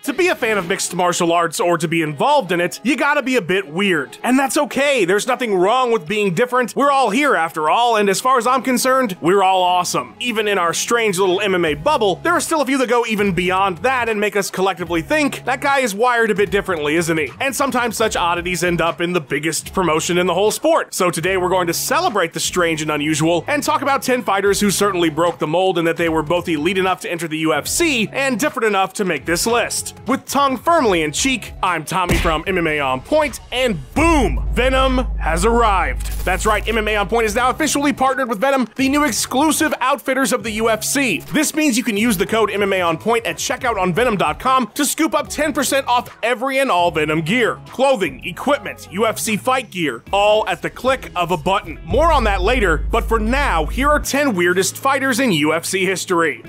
To be a fan of mixed martial arts or to be involved in it, you gotta be a bit weird. And that's okay, there's nothing wrong with being different. We're all here after all, and as far as I'm concerned, we're all awesome. Even in our strange little MMA bubble, there are still a few that go even beyond that and make us collectively think, that guy is wired a bit differently, isn't he? And sometimes such oddities end up in the biggest promotion in the whole sport. So today we're going to celebrate the strange and unusual, and talk about 10 fighters who certainly broke the mold in that they were both elite enough to enter the UFC, and different enough to make this list. With tongue firmly in cheek, I'm Tommy from MMA On Point, and boom! Venom has arrived. That's right, MMA On Point is now officially partnered with Venom, the new exclusive outfitters of the UFC. This means you can use the code MMA On Point at checkout on Venom.com to scoop up 10% off every and all Venom gear. Clothing, equipment, UFC fight gear, all at the click of a button. More on that later, but for now, here are 10 weirdest fighters in UFC history.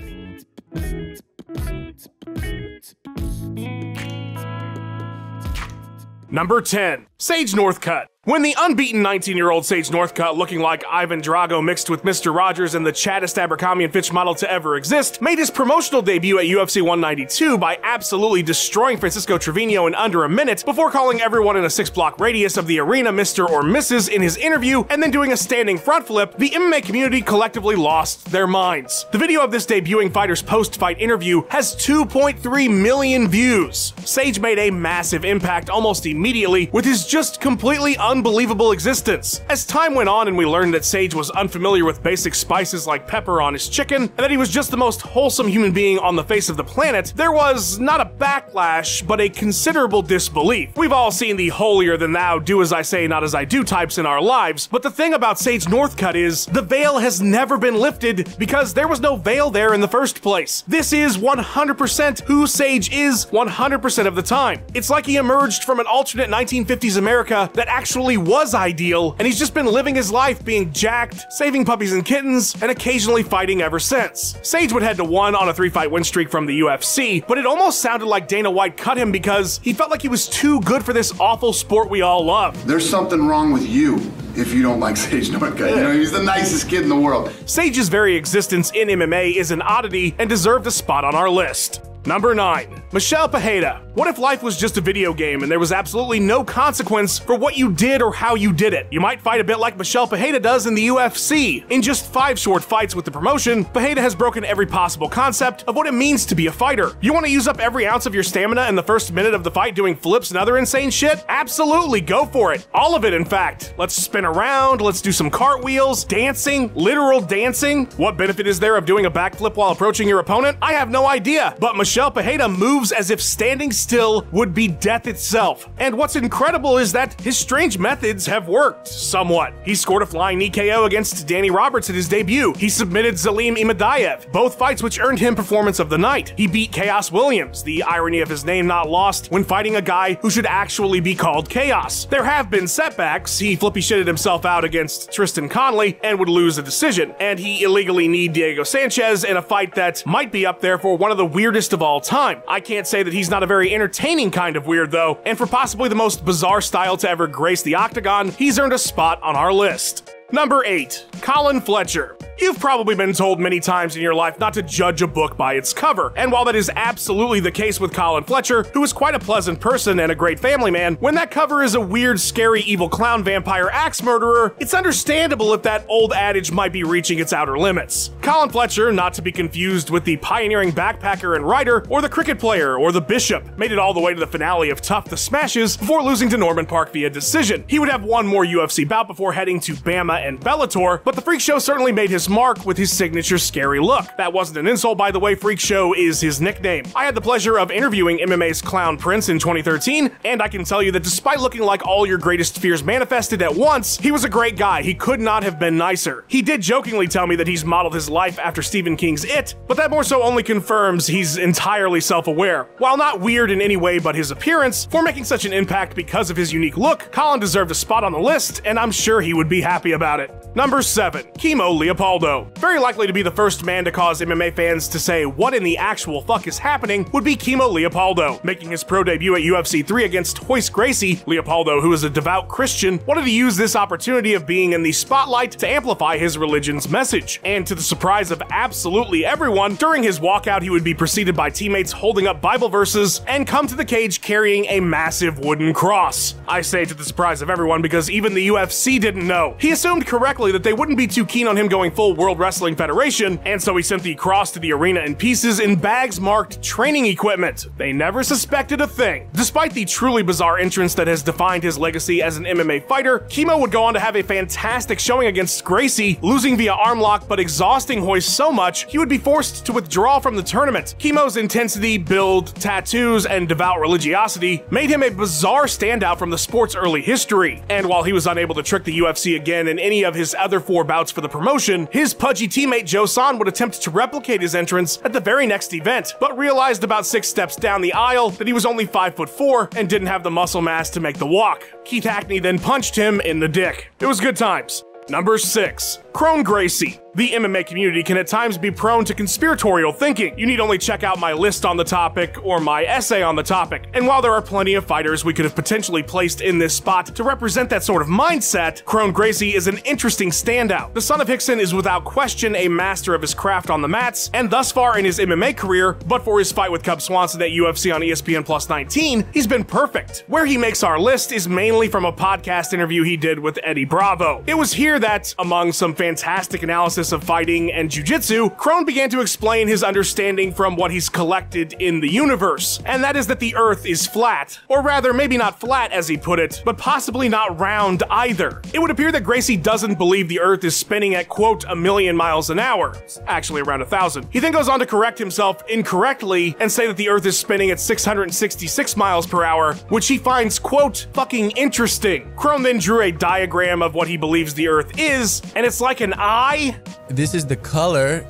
Number 10. Sage Northcutt. When the unbeaten 19-year-old Sage Northcutt, looking like Ivan Drago mixed with Mr. Rogers and the chattest Abercrombie & Fitch model to ever exist, made his promotional debut at UFC 192 by absolutely destroying Francisco Trevino in under a minute before calling everyone in a 6-block radius of the arena Mr. or Mrs. in his interview and then doing a standing front flip, the MMA community collectively lost their minds. The video of this debuting fighter's post-fight interview has 2.3 million views. Sage made a massive impact almost immediately with his just completely unbelievable existence. As time went on and we learned that Sage was unfamiliar with basic spices like pepper on his chicken, and that he was just the most wholesome human being on the face of the planet, there was not a backlash, but a considerable disbelief. We've all seen the holier-than-thou, do-as-I-say, not-as-I-do types in our lives, but the thing about Sage Northcutt is, the veil has never been lifted because there was no veil there in the first place. This is 100% who Sage is 100% of the time. It's like he emerged from an alternate 1950s America that actually was ideal, and he's just been living his life being jacked, saving puppies and kittens, and occasionally fighting ever since. Sage would head to 1 on a 3-fight win streak from the UFC, but it almost sounded like Dana White cut him because he felt like he was too good for this awful sport we all love. There's something wrong with you if you don't like Sage Northcutt. You know, he's the nicest kid in the world. Sage's very existence in MMA is an oddity and deserved a spot on our list. Number 9. Michel Pereira. What if life was just a video game and there was absolutely no consequence for what you did or how you did it? You might fight a bit like Michel Pereira does in the UFC. In just 5 short fights with the promotion, Pereira has broken every possible concept of what it means to be a fighter. You want to use up every ounce of your stamina in the first minute of the fight doing flips and other insane shit? Absolutely, go for it. All of it, in fact. Let's spin around, let's do some cartwheels, dancing, literal dancing. What benefit is there of doing a backflip while approaching your opponent? I have no idea, but Michel Pereira moves as if standing still would be death itself. And what's incredible is that his strange methods have worked somewhat. He scored a flying knee KO against Danny Roberts at his debut. He submitted Zalim Imadaev, both fights which earned him Performance of the Night. He beat Chaos Williams, the irony of his name not lost when fighting a guy who should actually be called Chaos. There have been setbacks. He flippy shitted himself out against Tristan Conley and would lose a decision. And he illegally kneed Diego Sanchez in a fight that might be up there for one of the weirdest of all time. I can't say that he's not a very entertaining kind of weird though, and for possibly the most bizarre style to ever grace the octagon, he's earned a spot on our list. Number 8. Colin Fletcher. You've probably been told many times in your life not to judge a book by its cover, and while that is absolutely the case with Colin Fletcher, who is quite a pleasant person and a great family man, when that cover is a weird, scary, evil clown vampire axe murderer, it's understandable if that old adage might be reaching its outer limits. Colin Fletcher, not to be confused with the pioneering backpacker and writer, or the cricket player, or the bishop, made it all the way to the finale of Tough the Smashes before losing to Norman Park via decision. He would have one more UFC bout before heading to Bama and Bellator, but the Freak Show certainly made his mark with his signature scary look. That wasn't an insult, by the way. Freak Show is his nickname. I had the pleasure of interviewing MMA's Clown Prince in 2013, and I can tell you that despite looking like all your greatest fears manifested at once, he was a great guy. He could not have been nicer. He did jokingly tell me that he's modeled his life after Stephen King's It, but that more so only confirms he's entirely self-aware. While not weird in any way but his appearance, for making such an impact because of his unique look, Colin deserved a spot on the list, and I'm sure he would be happy about it. Number 7. Kemo Leopoldo. Leopoldo. Very likely to be the first man to cause MMA fans to say, what in the actual fuck is happening, would be Kemo Leopoldo. Making his pro debut at UFC 3 against Crone Gracie, Leopoldo, who is a devout Christian, wanted to use this opportunity of being in the spotlight to amplify his religion's message. And to the surprise of absolutely everyone, during his walkout he would be preceded by teammates holding up Bible verses and come to the cage carrying a massive wooden cross. I say to the surprise of everyone because even the UFC didn't know. He assumed correctly that they wouldn't be too keen on him going full World Wrestling Federation, and so he sent the cross to the arena in pieces in bags marked training equipment. They never suspected a thing. Despite the truly bizarre entrance that has defined his legacy as an MMA fighter, Kemo would go on to have a fantastic showing against Gracie, losing via armlock but exhausting Hoist so much he would be forced to withdraw from the tournament. Kemo's intensity, build, tattoos, and devout religiosity made him a bizarre standout from the sport's early history, and while he was unable to trick the UFC again in any of his other 4 bouts for the promotion, his pudgy teammate Joe San would attempt to replicate his entrance at the very next event, but realized about 6 steps down the aisle that he was only 5'4" and didn't have the muscle mass to make the walk. Keith Hackney then punched him in the dick. It was good times. Number 6. Crone Gracie. The MMA community can at times be prone to conspiratorial thinking. You need only check out my list on the topic or my essay on the topic. And while there are plenty of fighters we could have potentially placed in this spot to represent that sort of mindset, Crone Gracie is an interesting standout. The son of Hickson is without question a master of his craft on the mats, and thus far in his MMA career, but for his fight with Cub Swanson at UFC on ESPN Plus 19, he's been perfect. Where he makes our list is mainly from a podcast interview he did with Eddie Bravo. It was here that, among some fantastic analysis of fighting and jiu-jitsu, Crone began to explain his understanding from what he's collected in the universe, and that is that the Earth is flat, or rather maybe not flat as he put it, but possibly not round either. It would appear that Gracie doesn't believe the Earth is spinning at quote 1,000,000 miles an hour. It's actually around 1,000. He then goes on to correct himself incorrectly and say that the Earth is spinning at 666 miles per hour, which he finds quote fucking interesting. Crone then drew a diagram of what he believes the Earth is, and it's like an eye. This is the color,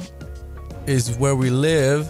is where we live.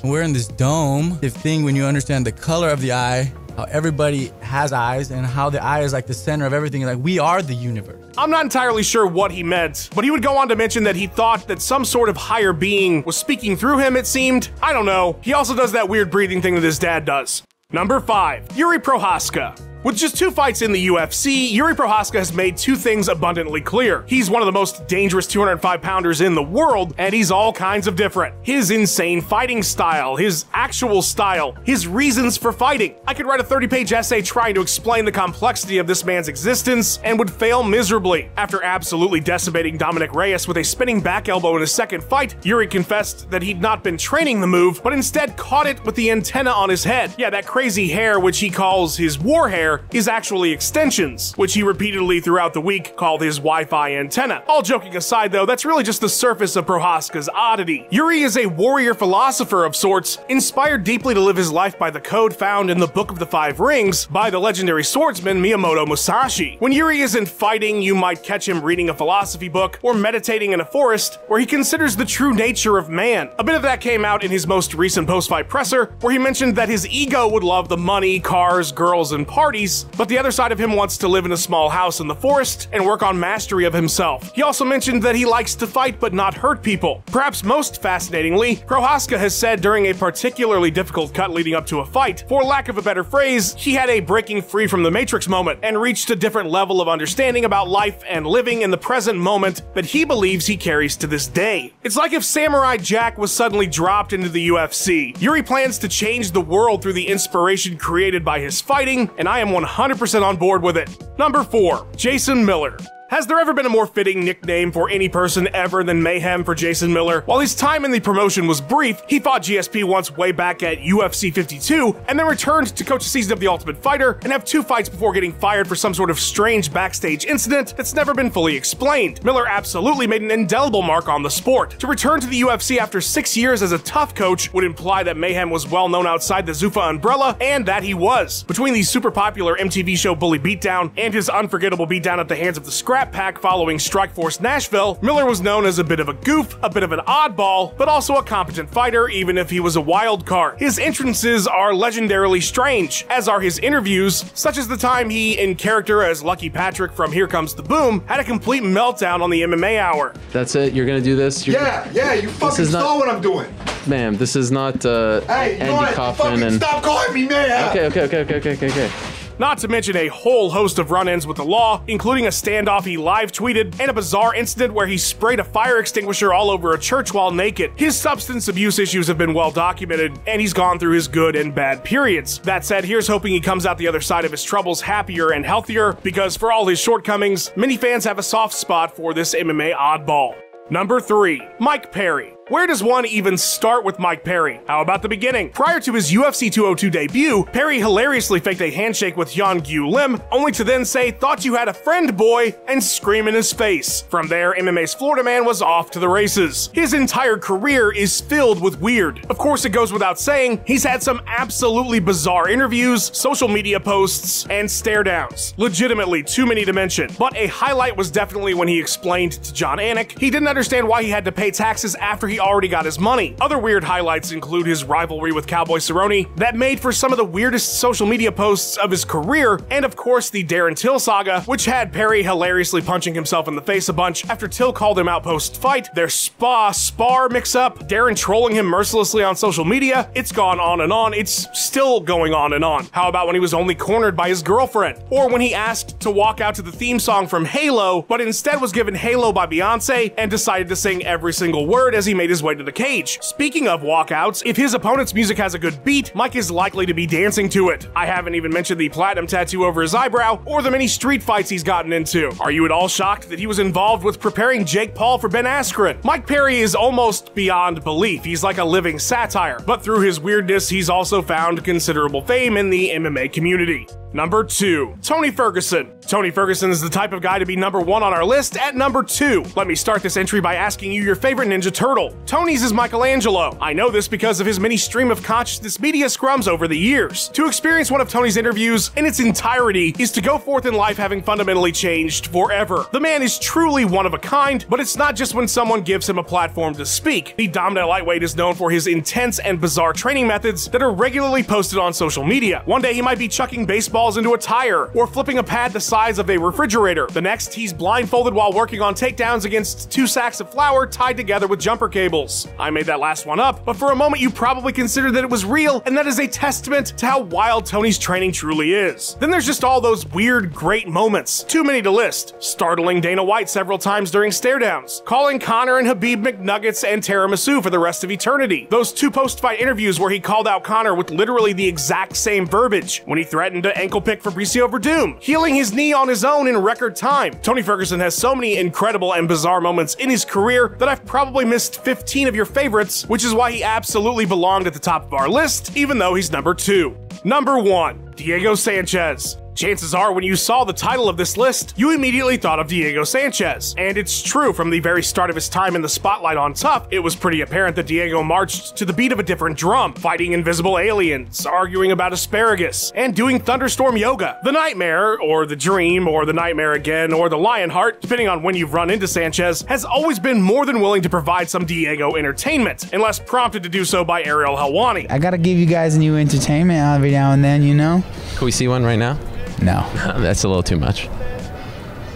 We're in this dome. The thing when you understand the color of the eye, how everybody has eyes, and how the eye is like the center of everything. Like, we are the universe. I'm not entirely sure what he meant, but he would go on to mention that he thought that some sort of higher being was speaking through him, it seemed. I don't know. He also does that weird breathing thing that his dad does. Number 5. Yuri Prohaska. With just 2 fights in the UFC, Yuri Prohaska has made 2 things abundantly clear. He's one of the most dangerous 205-pounders in the world, and he's all kinds of different. His insane fighting style, his actual style, his reasons for fighting. I could write a 30-page essay trying to explain the complexity of this man's existence, and would fail miserably. After absolutely decimating Dominic Reyes with a spinning back elbow in his second fight, Yuri confessed that he'd not been training the move, but instead caught it with the antenna on his head. Yeah, that crazy hair, which he calls his war hair, is actually extensions, which he repeatedly throughout the week called his Wi-Fi antenna. All joking aside though, that's really just the surface of Prohaska's oddity. Yuri is a warrior philosopher of sorts, inspired deeply to live his life by the code found in the Book of the 5 Rings by the legendary swordsman Miyamoto Musashi. When Yuri isn't fighting, you might catch him reading a philosophy book or meditating in a forest where he considers the true nature of man. A bit of that came out in his most recent post-fight presser, where he mentioned that his ego would love the money, cars, girls, and parties, but the other side of him wants to live in a small house in the forest and work on mastery of himself. He also mentioned that he likes to fight but not hurt people. Perhaps most fascinatingly, Prohaska has said during a particularly difficult cut leading up to a fight, for lack of a better phrase, he had a breaking free from the Matrix moment and reached a different level of understanding about life and living in the present moment that he believes he carries to this day. It's like if Samurai Jack was suddenly dropped into the UFC. Yuri plans to change the world through the inspiration created by his fighting, and I am 100% on board with it. Number 4. Jason Miller. Has there ever been a more fitting nickname for any person ever than Mayhem for Jason Miller? While his time in the promotion was brief, he fought GSP once way back at UFC 52, and then returned to coach a season of The Ultimate Fighter and have 2 fights before getting fired for some sort of strange backstage incident that's never been fully explained. Miller absolutely made an indelible mark on the sport. To return to the UFC after 6 years as a tough coach would imply that Mayhem was well known outside the Zuffa umbrella, and that he was. Between the super popular MTV show Bully Beatdown and his unforgettable beatdown at the hands of the Scrap, Brat Pack following Strikeforce Nashville, Miller was known as a bit of a goof, a bit of an oddball, but also a competent fighter even if he was a wild card. His entrances are legendarily strange, as are his interviews, such as the time he, in character as Lucky Patrick from Here Comes the Boom, had a complete meltdown on the MMA Hour. That's it? You're gonna do this? Yeah, you fucking saw what I'm doing. Ma'am, this is not hey, you Andy Kaufman and... Stop calling me man! Okay. Not to mention a whole host of run-ins with the law, including a standoff he live tweeted and a bizarre incident where he sprayed a fire extinguisher all over a church while naked. His substance abuse issues have been well documented, and he's gone through his good and bad periods. That said, here's hoping he comes out the other side of his troubles happier and healthier, because for all his shortcomings, many fans have a soft spot for this MMA oddball. Number 3. Mike Perry. Where does one even start with Mike Perry? How about the beginning? Prior to his UFC 202 debut, Perry hilariously faked a handshake with Yan Gyu Lim, only to then say, "Thought you had a friend, boy," and scream in his face. From there, MMA's Florida man was off to the races. His entire career is filled with weird. Of course, it goes without saying, he's had some absolutely bizarre interviews, social media posts, and stare downs. Legitimately too many to mention. But a highlight was definitely when he explained to John Anik he didn't understand why he had to pay taxes after he already got his money. Other weird highlights include his rivalry with Cowboy Cerrone that made for some of the weirdest social media posts of his career, and of course the Darren Till saga, which had Perry hilariously punching himself in the face a bunch after Till called him out post-fight, their spar mix-up, Darren trolling him mercilessly on social media. It's gone on and on. It's still going on and on. How about when he was only cornered by his girlfriend? Or when he asked to walk out to the theme song from Halo, but instead was given Halo by Beyonce and decided to sing every single word as he made his way to the cage. Speaking of walkouts, if his opponent's music has a good beat, Mike is likely to be dancing to it. I haven't even mentioned the platinum tattoo over his eyebrow or the many street fights he's gotten into. Are you at all shocked that he was involved with preparing Jake Paul for Ben Askren? Mike Perry is almost beyond belief. He's like a living satire, but through his weirdness, he's also found considerable fame in the MMA community. Number 2. Tony Ferguson. Tony Ferguson is the type of guy to be number 1 on our list at number 2. Let me start this entry by asking you your favorite Ninja Turtle. Tony's is Michelangelo. I know this because of his many stream of consciousness media scrums over the years. To experience one of Tony's interviews in its entirety is to go forth in life having fundamentally changed forever. The man is truly one of a kind, but it's not just when someone gives him a platform to speak. The dominant lightweight is known for his intense and bizarre training methods that are regularly posted on social media. One day he might be chucking baseballs into a tire or flipping a pad the size of a refrigerator. The next, he's blindfolded while working on takedowns against 2 sacks of flour tied together with jumper cables. I made that last one up, but for a moment you probably considered that it was real, and that is a testament to how wild Tony's training truly is. Then there's just all those weird, great moments. Too many to list. Startling Dana White several times during stare downs. Calling Conor and Habib McNuggets and tiramisu for the rest of eternity. Those 2 post-fight interviews where he called out Conor with literally the exact same verbiage. When he threatened to ankle pick Fabricio Verdum, healing his knee on his own in record time. Tony Ferguson has so many incredible and bizarre moments in his career that I've probably missed 15 of your favorites, which is why he absolutely belonged at the top of our list, even though he's number 2. Number 1. Diego Sanchez. Chances are when you saw the title of this list, you immediately thought of Diego Sanchez. And it's true, from the very start of his time in the spotlight on Tough, it was pretty apparent that Diego marched to the beat of a different drum, fighting invisible aliens, arguing about asparagus, and doing thunderstorm yoga. The nightmare, or the dream, or the nightmare again, or the Lionheart, depending on when you've run into Sanchez, has always been more than willing to provide some Diego entertainment, unless prompted to do so by Ariel Helwani. I gotta give you guys new entertainment every now and then, you know? Can we see one right now? No. That's a little too much.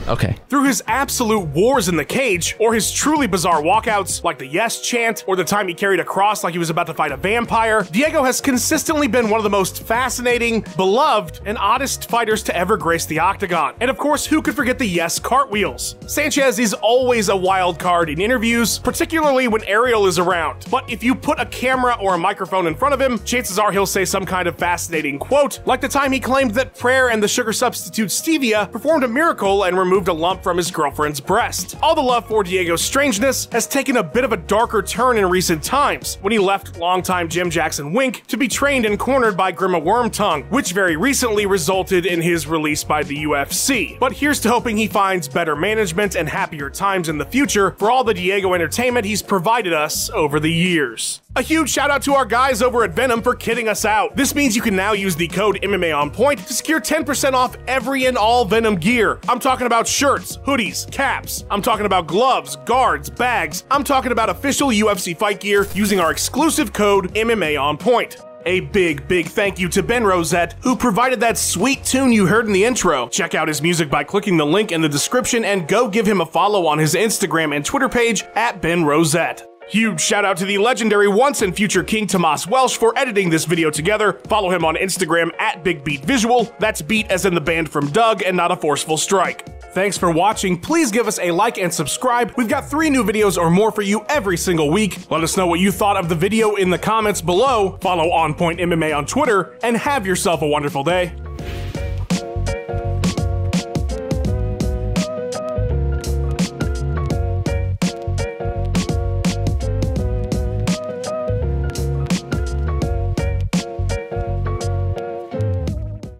Okay. Through his absolute wars in the cage, or his truly bizarre walkouts, like the yes chant, or the time he carried a cross like he was about to fight a vampire, Diego has consistently been one of the most fascinating, beloved, and oddest fighters to ever grace the octagon. And of course, who could forget the yes cartwheels? Sanchez is always a wild card in interviews, particularly when Ariel is around. But if you put a camera or a microphone in front of him, chances are he'll say some kind of fascinating quote, like the time he claimed that prayer and the sugar substitute stevia performed a miracle and removed a lump from his girlfriend's breast. All the love for Diego's strangeness has taken a bit of a darker turn in recent times, when he left longtime Jim Jackson Wink to be trained and cornered by Grima Wormtongue, which very recently resulted in his release by the UFC. But here's to hoping he finds better management and happier times in the future for all the Diego entertainment he's provided us over the years. A huge shout out to our guys over at Venom for kidding us out. This means you can now use the code MMAOnPoint to secure 10% off every and all Venom gear. I'm talking about shirts, hoodies, caps. I'm talking about gloves, guards, bags. I'm talking about official UFC fight gear using our exclusive code MMAOnPoint. A big thank you to Ben Rosette, who provided that sweet tune you heard in the intro. Check out his music by clicking the link in the description and go give him a follow on his Instagram and Twitter page at Ben Rosette. Huge shout out to the legendary once and future King Tomas Welsh for editing this video together. Follow him on Instagram at Big Beat Visual. That's beat as in the band from Doug and not a forceful strike. Thanks for watching. Please give us a like and subscribe. We've got 3 new videos or more for you every single week. Let us know what you thought of the video in the comments below. Follow On Point MMA on Twitter and have yourself a wonderful day.